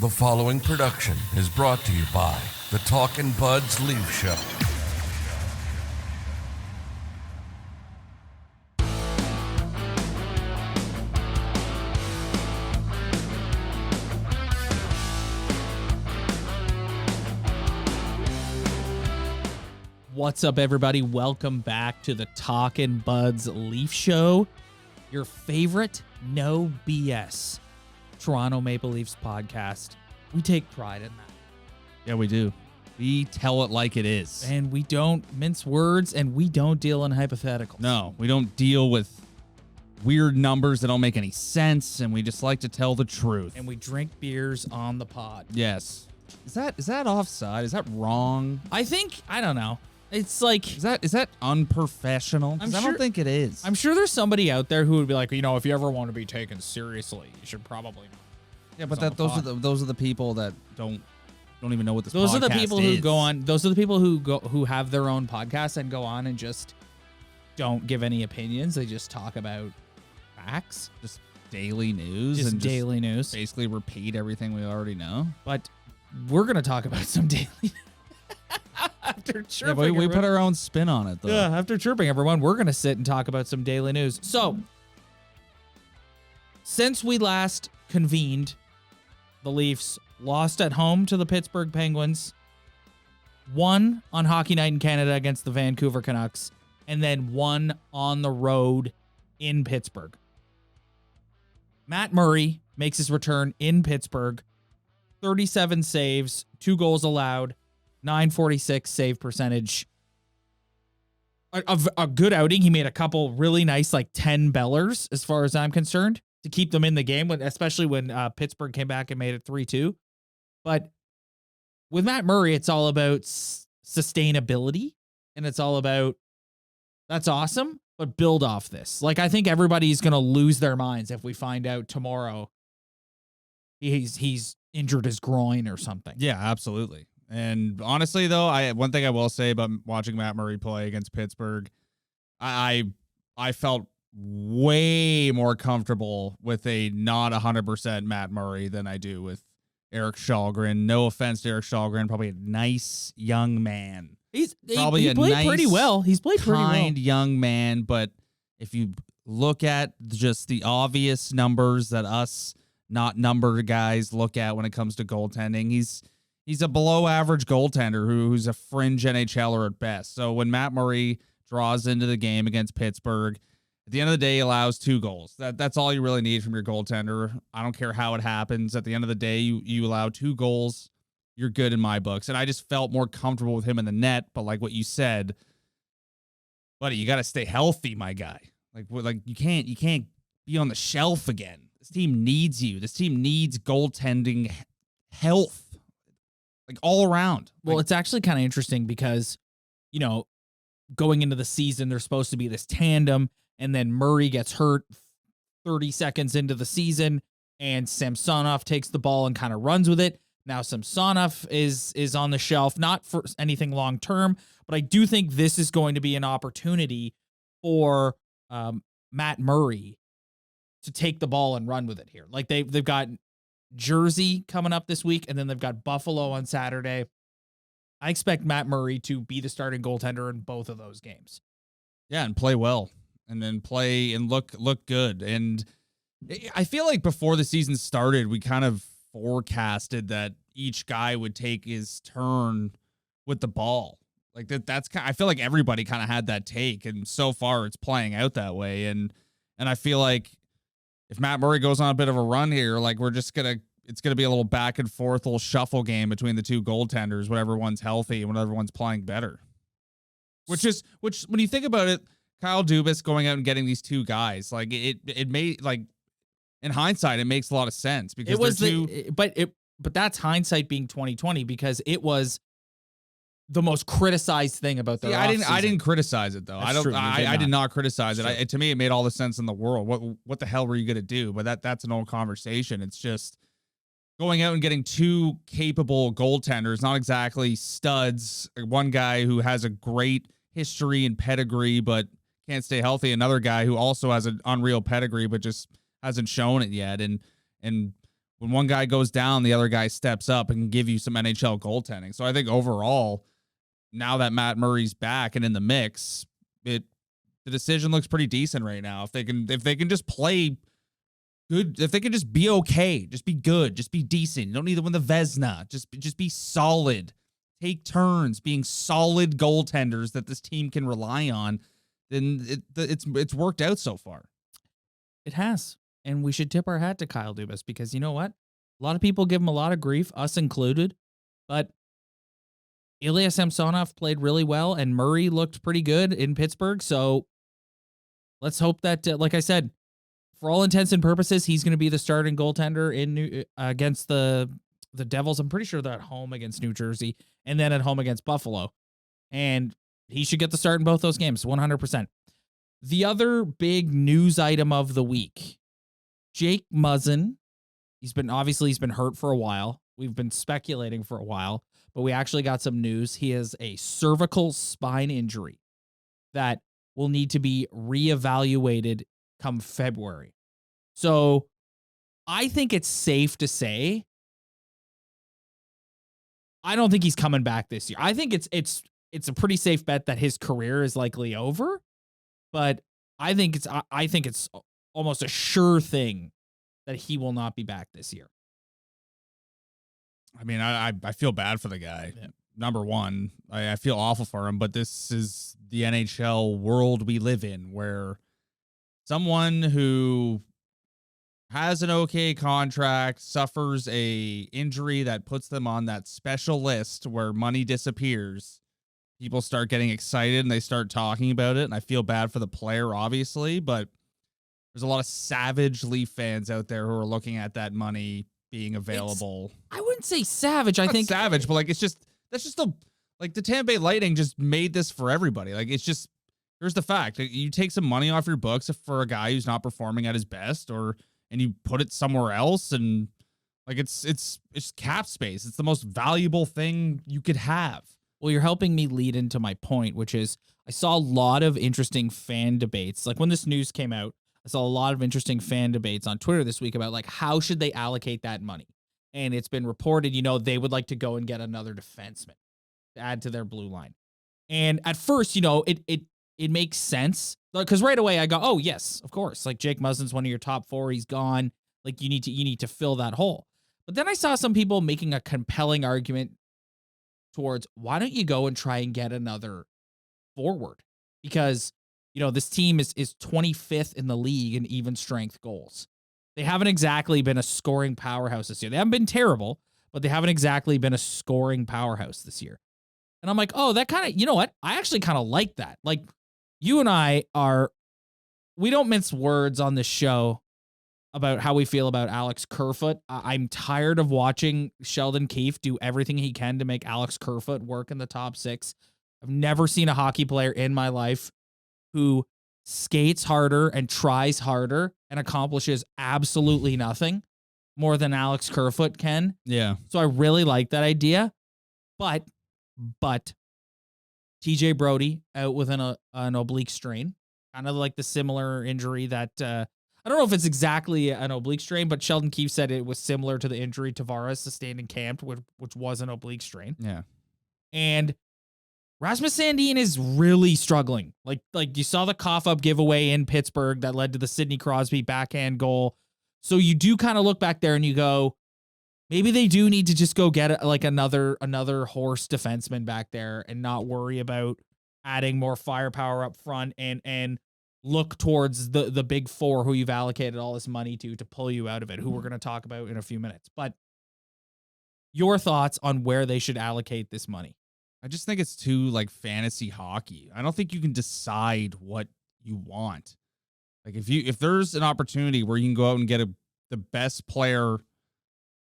The following production is brought to you by the Talkin' Buds Leaf Show. What's up, everybody? Welcome back to the Talkin' Buds Leaf Show, your favorite no BS Toronto Maple Leafs podcast. We take pride in that. Yeah, we do. We tell it like it is. And we don't mince words, and we don't deal in hypotheticals. No, we don't deal with weird numbers that don't make any sense, and we just like to tell the truth. And we drink beers on the pod. Yes. Is that offside? Is that wrong? I don't know. It's like... Is that unprofessional? I don't think it is. I'm sure there's somebody out there who would be like, you know, if you ever want to be taken seriously, you should probably... Yeah, but those are the people that don't even know what this those podcast are the people is. who go on. Those are the people who have their own podcasts and go on and just don't give any opinions. They just talk about facts, just daily news, just and daily news. Basically, repeat everything we already know. But we're gonna talk about some daily. After chirping, yeah, we put our own spin on it, though. Yeah, after chirping everyone, we're gonna sit and talk about some daily news. So, since we last convened, the Leafs lost at home to the Pittsburgh Penguins, won on Hockey Night in Canada against the Vancouver Canucks, and then won on the road in Pittsburgh. Matt Murray makes his return in Pittsburgh, 37 saves, 2 goals allowed, 946 save percentage. A good outing. He made a couple really nice, like 10 bellers, as far as I'm concerned, to keep them in the game, especially when Pittsburgh came back and made it 3-2. But with Matt Murray, it's all about sustainability, and it's all about, that's awesome, but build off this. Like, I think everybody's going to lose their minds if we find out tomorrow he's injured his groin or something. Yeah, absolutely. And honestly, though, one thing I will say about watching Matt Murray play against Pittsburgh, I felt way more comfortable with a not 100% Matt Murray than I do with Erik Källgren. No offense to Erik Källgren, probably a nice young man. He played pretty well. He's played pretty well. Kind young man, but if you look at just the obvious numbers that us not numbered guys look at when it comes to goaltending, he's a below average goaltender who's a fringe NHLer at best. So when Matt Murray draws into the game against Pittsburgh, at the end of the day, he allows 2 goals. That's all you really need from your goaltender. I don't care how it happens. At the end of the day, you allow 2 goals, you're good in my books. And I just felt more comfortable with him in the net. But like what you said, buddy, you got to stay healthy, my guy. Like you can't be on the shelf again. This team needs you. This team needs goaltending health. Like all around. Well, it's actually kind of interesting because, you know, going into the season, there's supposed to be this tandem, and then Murray gets hurt 30 seconds into the season, and Samsonov takes the ball and kind of runs with it. Now Samsonov is on the shelf, not for anything long term, but I do think this is going to be an opportunity for Matt Murray to take the ball and run with it here. Like they've got Jersey coming up this week, and then they've got Buffalo on Saturday. I expect Matt Murray to be the starting goaltender in both of those games. Yeah, and play well, and then play and look good. And I feel like before the season started, we kind of forecasted that each guy would take his turn with the ball. Like that's kind of, I feel like everybody kind of had that take, and so far it's playing out that way. And I feel like if Matt Murray goes on a bit of a run here, like it's gonna be a little back and forth, little shuffle game between the 2 goaltenders, whatever one's healthy and whatever one's playing better. Which when you think about it, Kyle Dubas going out and getting these 2 guys, like it made, like, in hindsight, it makes a lot of sense because it was but that's hindsight being 2020, because it was the most criticized thing about their offseason. I didn't criticize it, though. I did not criticize it. To me, it made all the sense in the world. What the hell were you going to do? But that's an old conversation. It's just going out and getting 2 capable goaltenders, not exactly studs. One guy who has a great history and pedigree, but can't stay healthy. Another guy who also has an unreal pedigree, but just hasn't shown it yet. And when one guy goes down, the other guy steps up and can give you some NHL goaltending. So I think overall, now that Matt Murray's back and in the mix, the decision looks pretty decent right now. If they can just play good, if they can just be okay, just be good, just be decent. You don't need to win the Vezina. Just be solid. Take turns being solid goaltenders that this team can rely on. Then it's worked out so far. It has. And we should tip our hat to Kyle Dubas because you know what? A lot of people give him a lot of grief, us included. But Ilya Samsonov played really well, and Murray looked pretty good in Pittsburgh. So let's hope that, like I said, for all intents and purposes, he's going to be the starting goaltender against the Devils. I'm pretty sure they're at home against New Jersey and then at home against Buffalo. And he should get the start in both those games, 100%. The other big news item of the week, Jake Muzzin. He's been hurt for a while. We've been speculating for a while, but we actually got some news. He has a cervical spine injury that will need to be reevaluated come February. So I think it's safe to say I don't think he's coming back this year. I think it's a pretty safe bet that his career is likely over, but I think it's almost a sure thing that he will not be back this year. I mean, I feel bad for the guy. Yeah. Number one, I feel awful for him, but this is the NHL world we live in where someone who has an okay contract suffers a injury that puts them on that special list where money disappears. People start getting excited and they start talking about it. And I feel bad for the player, obviously, but there's a lot of savage Leaf fans out there who are looking at that money being available. I wouldn't say savage. I Not think savage, but like that's just the Tampa Bay Lightning just made this for everybody. Like here's the fact: you take some money off your books for a guy who's not performing at his best, and you put it somewhere else, and like it's cap space. It's the most valuable thing you could have. Well, you're helping me lead into my point, which is I saw a lot of interesting fan debates. Like when this news came out, I saw a lot of interesting fan debates on Twitter this week about like how should they allocate that money. And it's been reported, they would like to go and get another defenseman to add to their blue line. And at first, it makes sense because right away I go, oh yes, of course. Like Jake Muzzin's one of your top four. He's gone. Like you need to fill that hole. But then I saw some people making a compelling argument towards why don't you go and try and get another forward? Because, this team is 25th in the league in even strength goals. They haven't exactly been a scoring powerhouse this year. They haven't been terrible, but they haven't exactly been a scoring powerhouse this year. And I'm like, oh, that kind of, you know what? I actually kind of like that. Like you and I we don't mince words on this show about how we feel about Alex Kerfoot. I'm tired of watching Sheldon Keefe do everything he can to make Alex Kerfoot work in the top six. I've never seen a hockey player in my life who skates harder and tries harder and accomplishes absolutely nothing more than Alex Kerfoot can. Yeah. So I really like that idea. But TJ Brody out with an oblique strain, kind of like the similar injury that I don't know if it's exactly an oblique strain, but Sheldon Keefe said it was similar to the injury Tavares sustained in camp, which was an oblique strain. Yeah. And Rasmus Sandin is really struggling. Like you saw the cough up giveaway in Pittsburgh that led to the Sidney Crosby backhand goal. So you do kind of look back there and you go, maybe they do need to just go get like another horse defenseman back there and not worry about adding more firepower up front and look towards the big four who you've allocated all this money to pull you out of it, who we're going to talk about in a few minutes. But your thoughts on where they should allocate this money? I just think it's too like fantasy hockey. I don't think you can decide what you want. Like if there's an opportunity where you can go out and get the best player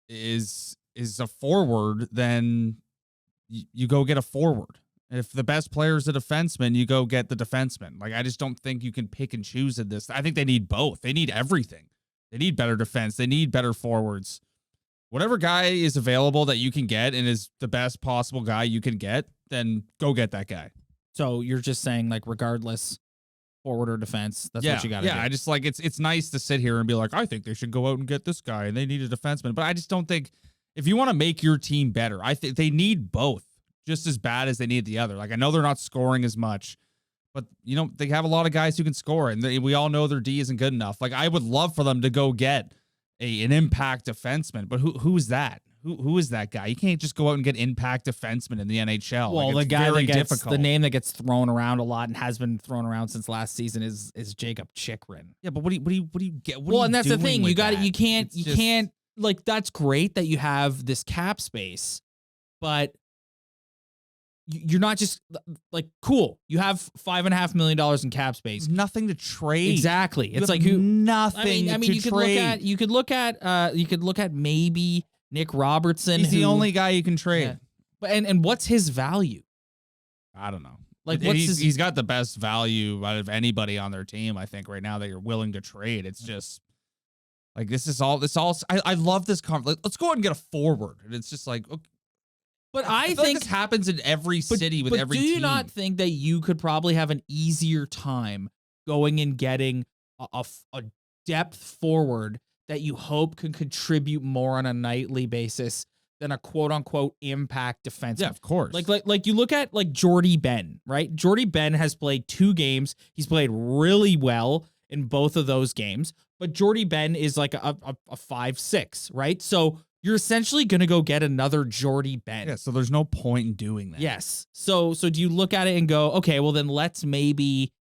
is a forward, then you go get a forward. If the best player is a defenseman, you go get the defenseman. Like I just don't think you can pick and choose in this. I think they need both. They need everything. They need better defense. They need better forwards. Whatever guy is available that you can get and is the best possible guy you can get, then go get that guy. So you're just saying like regardless forward or defense. That's what you got to do. I just like it's nice to sit here and be like, I think they should go out and get this guy and they need a defenseman. But I just don't think if you want to make your team better, I think they need both just as bad as they need the other. Like, I know they're not scoring as much, but they have a lot of guys who can score, and we all know their D isn't good enough. Like, I would love for them to go get an impact defenseman, but who is that? Who is that guy? You can't just go out and get impact defenseman in the NHL. Well, like, the guy that gets difficult. the name that gets thrown around a lot and has been thrown around since last season is Jacob Chikrin. Yeah, but what do you get? Well, and that's the thing. You can't like, that's great that you have this cap space, but you're not just like, cool. You have $5.5 million in cap space. There's nothing to trade. Exactly. It's like nothing. I mean, to trade. you could look at maybe Nick Robertson. He's the only guy you can trade. Yeah. But and what's his value? I don't know. Like, he's got the best value out of anybody on their team, I think, right now that you're willing to trade. It's just like, this all. I love this conference. Let's go ahead and get a forward. And it's just like, okay. But I feel think like this happens in every city with every team. Do you not think that you could probably have an easier time going and getting a depth forward that you hope can contribute more on a nightly basis than a quote unquote impact defenseman? Yeah, of course. Like you look at like Jordy Ben, right? Jordy Ben has played 2 games. He's played really well in both of those games, but Jordy Ben is like a 5-6, right? So you're essentially going to go get another Jordy Ben. Yeah, so there's no point in doing that. Yes. So do you look at it and go, okay, well then let's maybe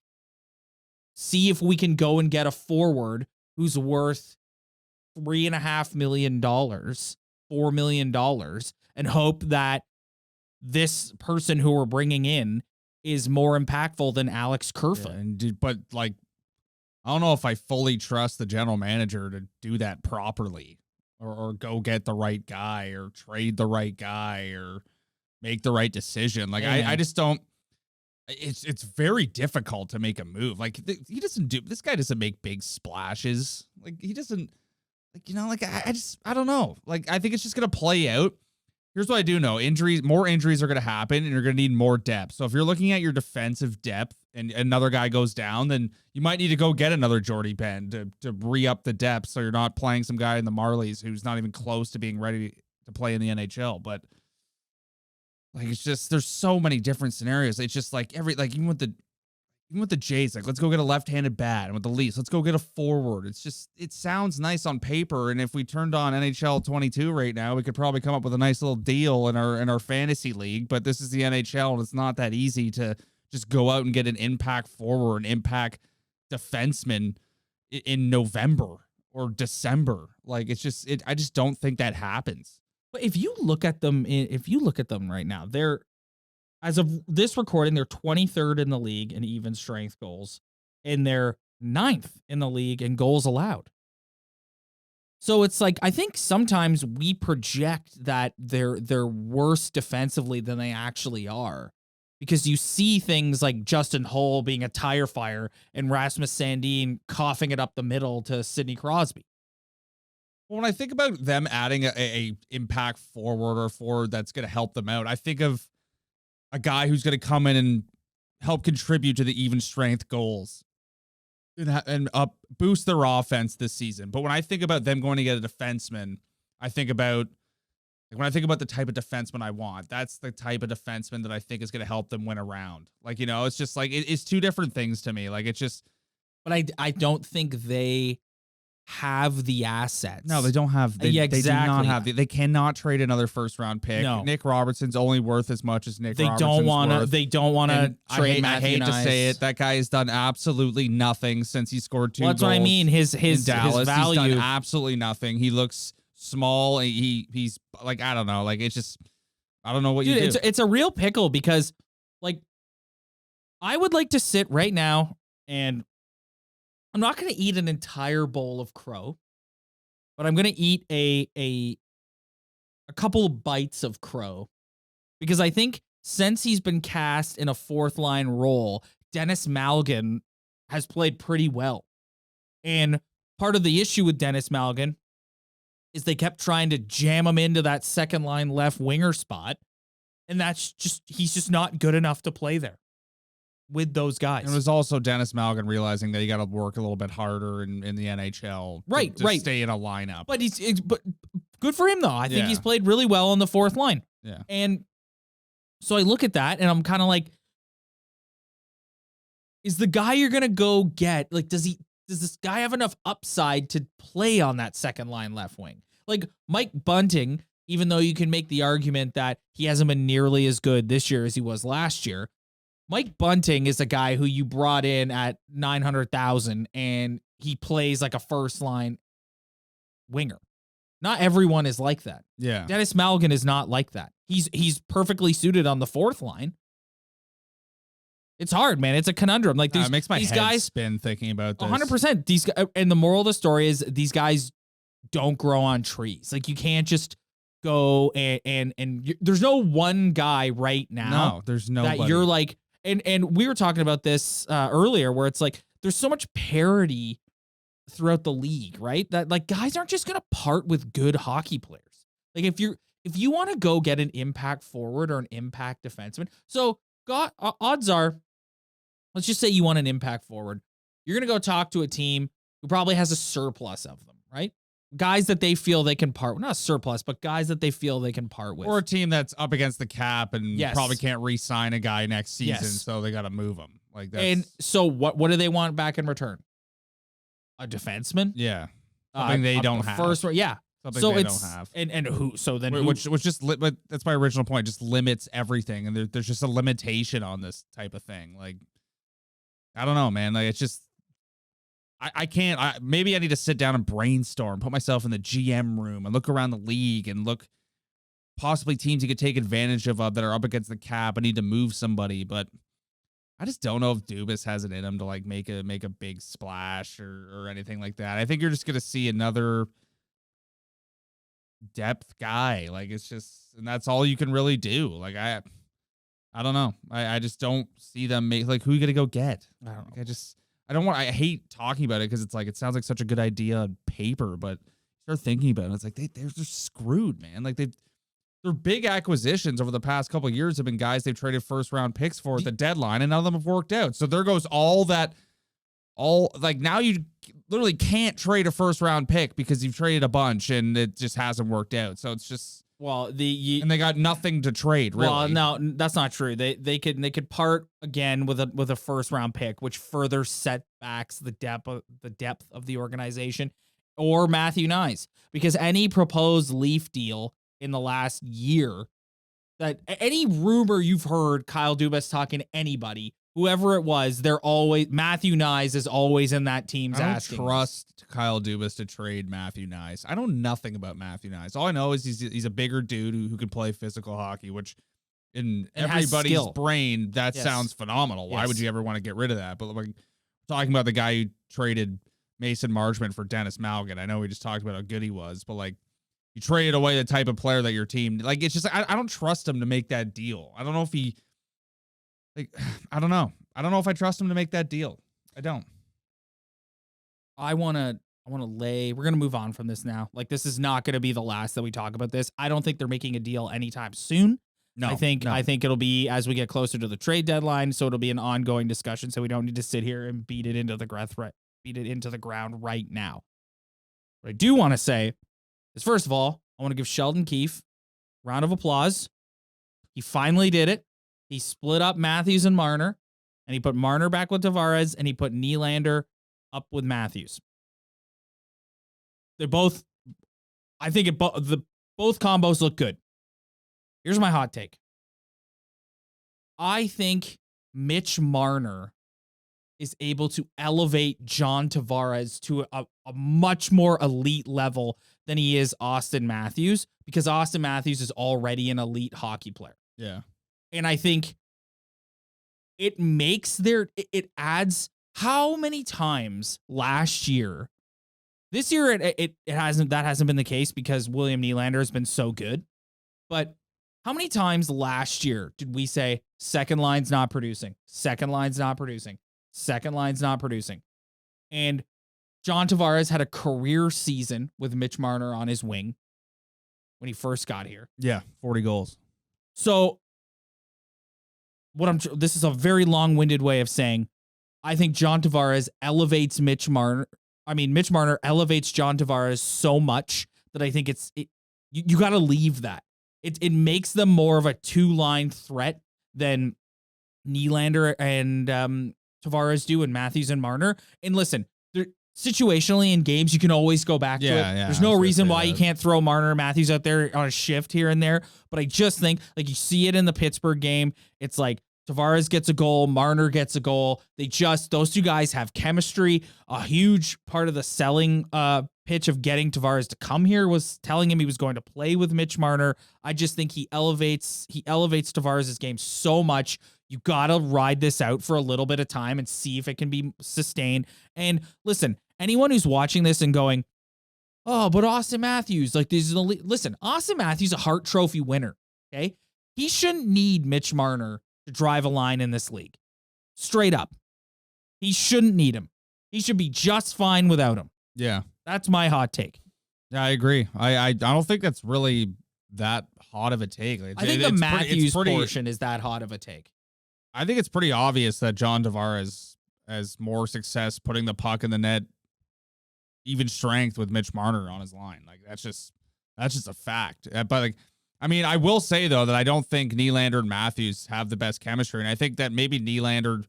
see if we can go and get a forward who's worth $3.5 million, $4 million, and hope that this person who we're bringing in is more impactful than Alex Kerfoot. Yeah, but like, I don't know if I fully trust the general manager to do that properly. Or go get the right guy, or trade the right guy, or make the right decision. Like, I just don't. It's very difficult to make a move. Like, this guy doesn't make big splashes. Like, he doesn't. Like, I don't know. Like, I think it's just gonna play out. Here's what I do know: more injuries are gonna happen, and you're gonna need more depth. So if you're looking at your defensive depth, and another guy goes down, then you might need to go get another Jordy Ben to re-up the depth, so you're not playing some guy in the Marlies who's not even close to being ready to play in the NHL. But like, it's just, there's so many different scenarios. It's just like even with the Jays, like, let's go get a left-handed bat, and with the Leafs, let's go get a forward. It's just, it sounds nice on paper, and if we turned on NHL 22 right now, we could probably come up with a nice little deal in our fantasy league. But this is the NHL, and it's not that easy to just go out and get an impact forward, an impact defenseman in November or December. Like, it's just, I just don't think that happens. But if you look at them right now, they're, as of this recording, they're 23rd in the league in even strength goals, and they're 9th in the league in goals allowed. So it's like, I think sometimes we project that they're worse defensively than they actually are, because you see things like Justin Hull being a tire fire and Rasmus Sandin coughing it up the middle to Sidney Crosby. Well, when I think about them adding a impact forward or forward that's going to help them out, I think of a guy who's going to come in and help contribute to the even strength goals and boost their offense this season. But when I think about them going to get a defenseman, I think about, when I think about the type of defenseman I want, that's the type of defenseman that I think is going to help them win a round. Like, it's just like, it's 2 different things to me. Like, it's just, but I don't think they have the assets. No, they don't have. They do not have. They cannot trade another first-round pick. No. Nick Robertson's only worth as much as Nick Robertson's worth. They don't want to trade Matthew. I hate to say it, that guy has done absolutely nothing since he scored 2 goals. That's what I mean. His Dallas, his value. He's done absolutely nothing. He looks small. He's like, I don't know. Like, it's just, I don't know what you do. It's a real pickle, because like, I would like to sit right now, and I'm not going to eat an entire bowl of crow, but I'm going to eat a couple of bites of crow, because I think since he's been cast in a 4th line role, Dennis Malgin has played pretty well. And part of the issue with Dennis Malgin is they kept trying to jam him into that 2nd line left winger spot, and he's just not good enough to play there. with those guys. And it was also Dennis Malgin realizing that you got to work a little bit harder in the NHL to stay in a lineup. But but good for him, though. I think Yeah. he's played really well on the fourth line. Yeah. And so I look at that and I'm kind of like, is the guy you're going to go get, like, does this guy have enough upside to play on that second line left wing? Like Mike Bunting, even though you can make the argument that he hasn't been nearly as good this year as he was last year, Mike Bunting is a guy who you brought in at $900,000 and he plays like a first line winger. Not everyone is like that. Yeah. Dennis Malgin is not like that. He's perfectly suited on the fourth line. It's hard, man. It's a conundrum. Like It makes my these head guys spin thinking about this. 100%. These and the moral of the story is these guys don't grow on trees. Like you can't just go and there's no one guy right now. No, there's nobody. That you're like, and we were talking about this earlier, where it's like there's so much parity throughout the league, right? That like guys aren't just gonna part with good hockey players. Like if you want to go get an impact forward or an impact defenseman, so odds are, let's just say you want an impact forward, you're gonna go talk to a team who probably has a surplus of them, right? Guys that they feel they can part with, not a surplus, but guys that they feel they can part with. Or a team that's up against the cap and Yes. probably can't re-sign a guy next season, Yes. so they got to move him. Like that. And so what do they want back in return? A defenseman? Yeah, something they don't have. Yeah. Something So they it's don't have. and who? So then Which just but that's my original point. Just limits everything, and there's just a limitation on this type of thing. Like, I don't know, man. Like it's just. I can't. Maybe I need to sit down and brainstorm, put myself in the GM room and look around the league and look possibly teams you could take advantage of that are up against the cap and need to move somebody. But I just don't know if Dubas has it in him to like make a big splash or anything like that. I think you're just gonna see another depth guy. Like it's just, and that's all you can really do. Like I don't know. I just don't see them make like who you gonna go get. I don't know. Like, I hate talking about it because it's like it sounds like such a good idea on paper, but start thinking about it, it's like they're screwed, man. Like their big acquisitions over the past couple of years have been guys they've traded first round picks for at the deadline, and none of them have worked out. So there goes all like now you literally can't trade a first round pick because you've traded a bunch and it just hasn't worked out. So it's just. Well, and they got nothing to trade, really. Well, no, that's not true. They could part again with a first round pick, which further setbacks the depth of the organization, or Matthew Nyes, because any proposed Leaf deal in the last year, that any rumor you've heard Kyle Dubas talking to anybody, whoever it was, they're always Matthew Nyes is always in that team's asking. I don't trust Kyle Dubas to trade Matthew Nyes. I know nothing about Matthew Nyes. All I know is he's a bigger dude who can play physical hockey, which in everybody's brain that sounds phenomenal. Why would you ever want to get rid of that? But like talking about the guy who traded Mason Marchment for Dennis Malgin, I know we just talked about how good he was, but like you traded away the type of player that your team like. It's just I don't trust him to make that deal. I don't know if he. Like, I don't know. I don't know if I trust him to make that deal. I don't. I want to we're going to move on from this now. Like, this is not going to be the last that we talk about this. I don't think they're making a deal anytime soon. No. I think it'll be as we get closer to the trade deadline. So it'll be an ongoing discussion. So we don't need to sit here and beat it into the ground right now. What I do want to say is, first of all, I want to give Sheldon Keefe a round of applause. He finally did it. He split up Matthews and Marner, and he put Marner back with Tavares, and he put Nylander up with Matthews. They both, I think both combos look good. Here's my hot take. I think Mitch Marner is able to elevate John Tavares to a much more elite level than he is Austin Matthews, because Austin Matthews is already an elite hockey player. Yeah. And I think it adds how many times last year, this year it hasn't been the case because William Nylander has been so good. But how many times last year did we say second line's not producing, second line's not producing, second line's not producing? And John Tavares had a career season with Mitch Marner on his wing when he first got here. Yeah, 40 goals. So this is a very long-winded way of saying, I think John Tavares elevates Mitch Marner. Mitch Marner elevates John Tavares so much that I think you got to leave that. It makes them more of a two-line threat than Nylander and Tavares do, and Matthews and Marner. And listen, situationally in games, you can always go back to it. There's no reason why you can't throw Marner or Matthews out there on a shift here and there. But I just think, like, you see it in the Pittsburgh game. It's like Tavares gets a goal, Marner gets a goal. Those two guys have chemistry. A huge part of the selling pitch of getting Tavares to come here was telling him he was going to play with Mitch Marner. I just think he elevates Tavares' game so much. You got to ride this out for a little bit of time and see if it can be sustained. And listen, anyone who's watching this and going, oh, but Austin Matthews, like, listen, Austin Matthews, a Hart Trophy winner, okay? He shouldn't need Mitch Marner to drive a line in this league. Straight up. He shouldn't need him. He should be just fine without him. Yeah. That's my hot take. Yeah, I agree. I don't think that's really that hot of a take. I think the Matthews portion is that hot of a take. I think it's pretty obvious that John Tavares has more success putting the puck in the net, even strength with Mitch Marner on his line. Like, that's just a fact. But like, I will say though that I don't think Nylander and Matthews have the best chemistry, and I think that maybe Nylander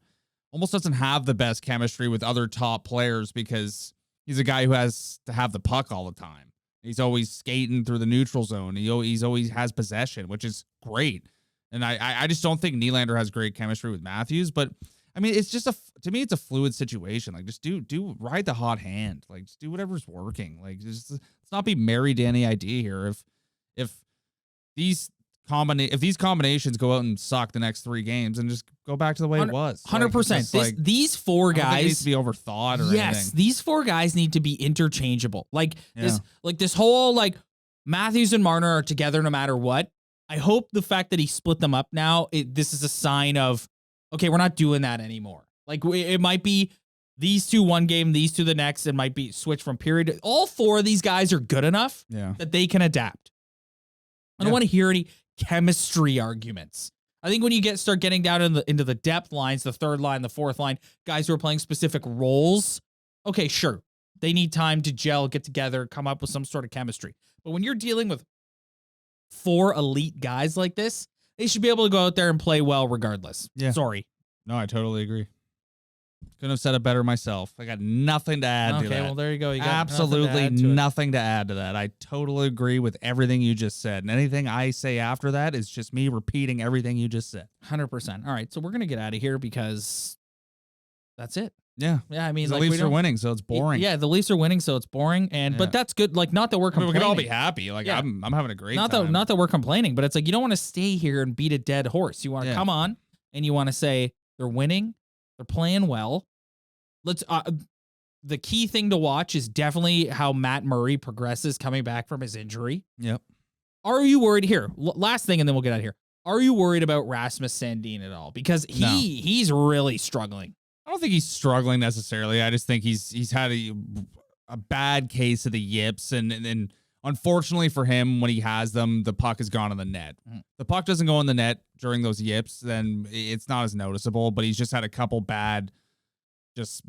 almost doesn't have the best chemistry with other top players because he's a guy who has to have the puck all the time. He's always skating through the neutral zone. He's always has possession, which is great. And I just don't think Nylander has great chemistry with Matthews, but it's just to me, it's a fluid situation. Like, just ride the hot hand. Like, just do whatever's working. Like, let's not be married to any idea here. If these combinations go out and suck the next 3 games, and just go back to the way it was. 100%. These 4 guys, I don't think it needs to be overthought or anything. These 4 guys need to be interchangeable. This whole Matthews and Marner are together no matter what. I hope the fact that he split them up now, this is a sign of, okay, we're not doing that anymore. Like, it might be these 2 one game, these 2 the next. It might be switch from period. All 4 of these guys are good enough that they can adapt. I don't want to hear any chemistry arguments. I think when you start getting down into the depth lines, the 3rd line, the 4th line, guys who are playing specific roles, okay, sure. They need time to gel, get together, come up with some sort of chemistry. But when you're dealing with 4 elite guys like this, they should be able to go out there and play well regardless. Yeah. Sorry. No, I totally agree. Couldn't have said it better myself. I got nothing to add to that. Okay, well, there you go. You got absolutely nothing to add to that. I totally agree with everything you just said. And anything I say after that is just me repeating everything you just said. 100%. All right, so we're going to get out of here because that's it. Yeah. Yeah, the Leafs are winning, so it's boring. Yeah, the Leafs are winning, so it's boring. But that's good. Like, not that we're complaining. We can all be happy. Like, I'm having a great time. Not that we're complaining, but it's like, you don't want to stay here and beat a dead horse. You want to come on and you want to say they're winning, they're playing well. The key thing to watch is definitely how Matt Murray progresses coming back from his injury. Yep. Are you worried here? Last thing, and then we'll get out of here. Are you worried about Rasmus Sandin at all? Because he's really struggling. I don't think he's struggling necessarily. I just think he's had a bad case of the yips, and unfortunately for him, when he has them, the puck has gone in the net. Mm-hmm. The puck doesn't go in the net during those yips, then it's not as noticeable. But he's just had a couple bad, just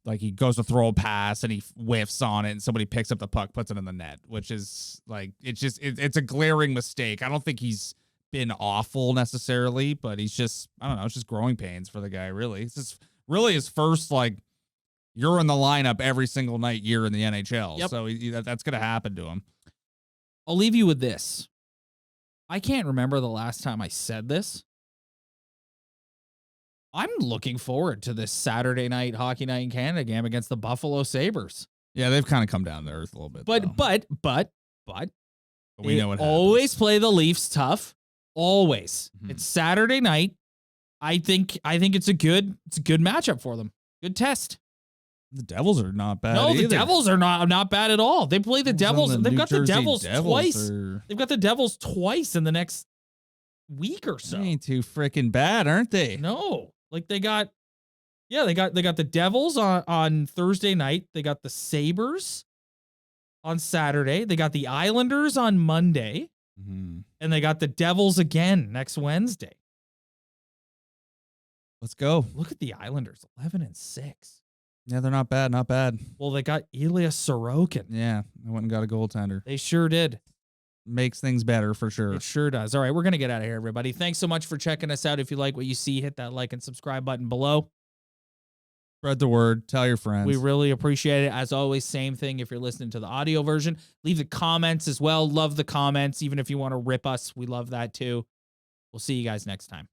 like he goes to throw a pass and he whiffs on it, and somebody picks up the puck, puts it in the net, which is like it's a glaring mistake. I don't think he's been awful necessarily, but he's just, I don't know, it's just growing pains for the guy. Really, it's just really his first, like, you're in the lineup every single night year in the NHL. Yep. So that's going to happen to him. I'll leave you with this. I can't remember the last time I said this. I'm looking forward to this Saturday night Hockey Night in Canada game against the Buffalo Sabres. Yeah, they've kind of come down to earth a little bit. But we know what happens. Always play the Leafs tough. Always. Mm-hmm. It's Saturday night. I think it's a good matchup for them. Good test. The Devils are not bad. No, either. The Devils are not bad at all. They play the Devils. They've got the Devils twice. They've got the Devils twice in the next week or so. They ain't too freaking bad, aren't they? No. Like they got the Devils on Thursday night. They got the Sabres on Saturday. They got the Islanders on Monday. Mm-hmm. And they got the Devils again next Wednesday. Let's go. Look at the Islanders, 11-6. Yeah, they're not bad. Not bad. Well, they got Ilya Sorokin. Yeah, I went and got a goaltender. They sure did. Makes things better for sure. It sure does. All right, we're going to get out of here, everybody. Thanks so much for checking us out. If you like what you see, hit that like and subscribe button below. Spread the word. Tell your friends. We really appreciate it. As always, same thing if you're listening to the audio version. Leave the comments as well. Love the comments. Even if you want to rip us, we love that too. We'll see you guys next time.